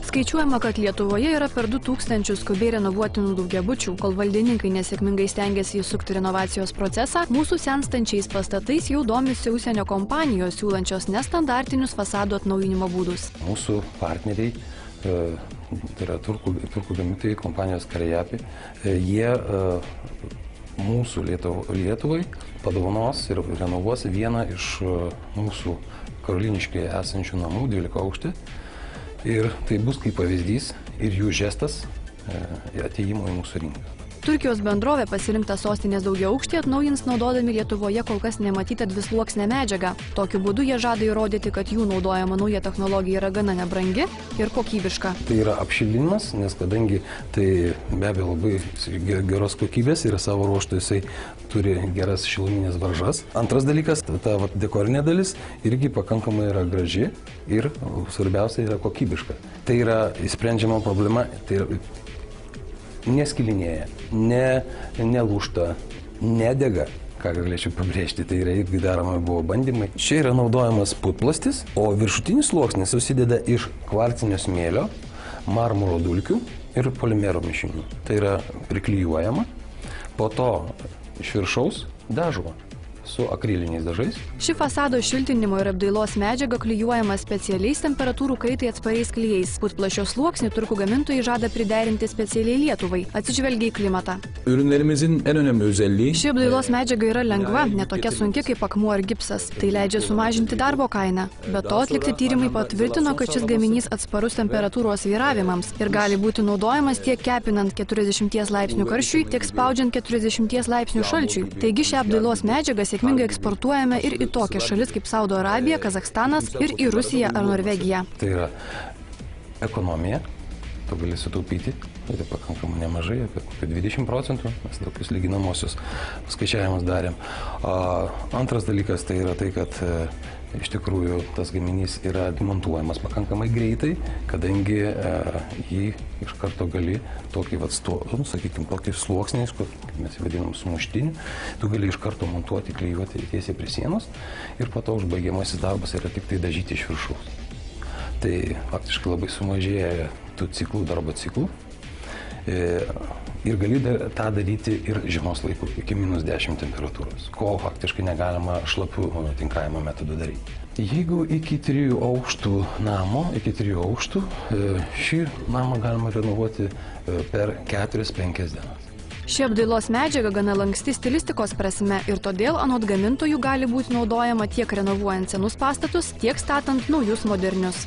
Skaičiuojama, kad Lietuvoje yra per 2000 skubiai renovuotinų daugiabučių. Kol valdininkai nesėkmingai stengiasi įsukti renovacijos procesą, mūsų senstančiais pastatais jau domisi užsienio kompanijos, siūlančios nestandartinius fasadų atnaujinimo būdus. Mūsų partneriai, tai yra turkų gamintojai, kompanijos Karejapi, jie mūsų Lietuvai padovanos ir renovuos vieną iš mūsų Karoliniškėje esančių namų, 12 aukštį. Ir tai bus kaip pavyzdys ir jų žestas atėjimo į mūsų rinką. Turkijos bendrovė pasirinkta sostinės daugiaaukštį atnaujins naudodami Lietuvoje kol kas nematytą dvisluoksnę medžiagą. Tokiu būdu jie žada įrodyti, kad jų naudojama nauja technologija yra gana nebrangi ir kokybiška. Tai yra apšilinimas, nes kadangi tai be abejo labai geros kokybės ir savo ruožtu jisai turi geras šiluminės varžas. Antras dalykas, ta dekorinė dalis irgi pakankamai yra graži ir svarbiausia yra kokybiška. Tai yra įsprendžiama problema, tai yra neskilinėja, nelūžta, nedega, ką galėčiau pabrėžti, tai yra irgi daroma buvo bandymai. Čia yra naudojamas putplastis, o viršutinis sluoksnis susideda iš kvarcinio smėlio, marmuro dulkių ir polimero mišinių. Tai yra priklijuojama, po to iš viršaus dažoma su akriliniais dažais. Ši fasado šiltinimo ir apdailos medžiaga klijuojama specialiais temperatūrų kaitai atspariais klijais. Putplasčio sluoksnį turkų gamintojai žada priderinti specialiai Lietuvai, atsižvelgia į klimatą. Ši apdailos medžiaga yra lengva, netokia sunki kaip akmuo ar gipsas. Tai leidžia sumažinti darbo kainą. Be to, atlikti tyrimai patvirtino, kad šis gaminys atsparus temperatūros svyravimams ir gali būti naudojamas tiek kepinant 40 laipsnių karščiui, tiek spaudžiant 40 laipsnių šalčiui. Taigi šią apdailos medžiagą sėkmingai eksportuojame ir į tokias šalis kaip Saudo Arabija, Kazachstanas ir į Rusiją ar Norvegiją. Tai yra ekonomija, tu gali sutaupyti, tai pakankamai nemažai, apie 20%, mes tokius lyginamosius skaičiavimus darėm. Antras dalykas tai yra tai, kad iš tikrųjų tas gaminys yra montuojamas pakankamai greitai, kadangi jį iš karto gali tokį, sakykime, tokį sluoksnį, kaip mes vadinam sumuštinį, tu gali iš karto montuoti, klijuoti tiesiai prie sienos ir po to užbaigiamasis darbas yra tik tai dažyti iš viršaus. Tai faktiškai labai sumažėja tų ciklų, darbo ciklų. Ir gali tą daryti ir žiemos laiku, iki -10 temperatūros, ko faktiškai negalima šlapių tinkavimo metodų daryti. Jeigu iki 3 aukštų namo, šį namą galima renovuoti per 4-5 dienas. Ši apdailos medžiaga gana lanksti stilistikos prasme ir todėl anot gamintojų gali būti naudojama tiek renovuojant senus pastatus, tiek statant naujus modernius.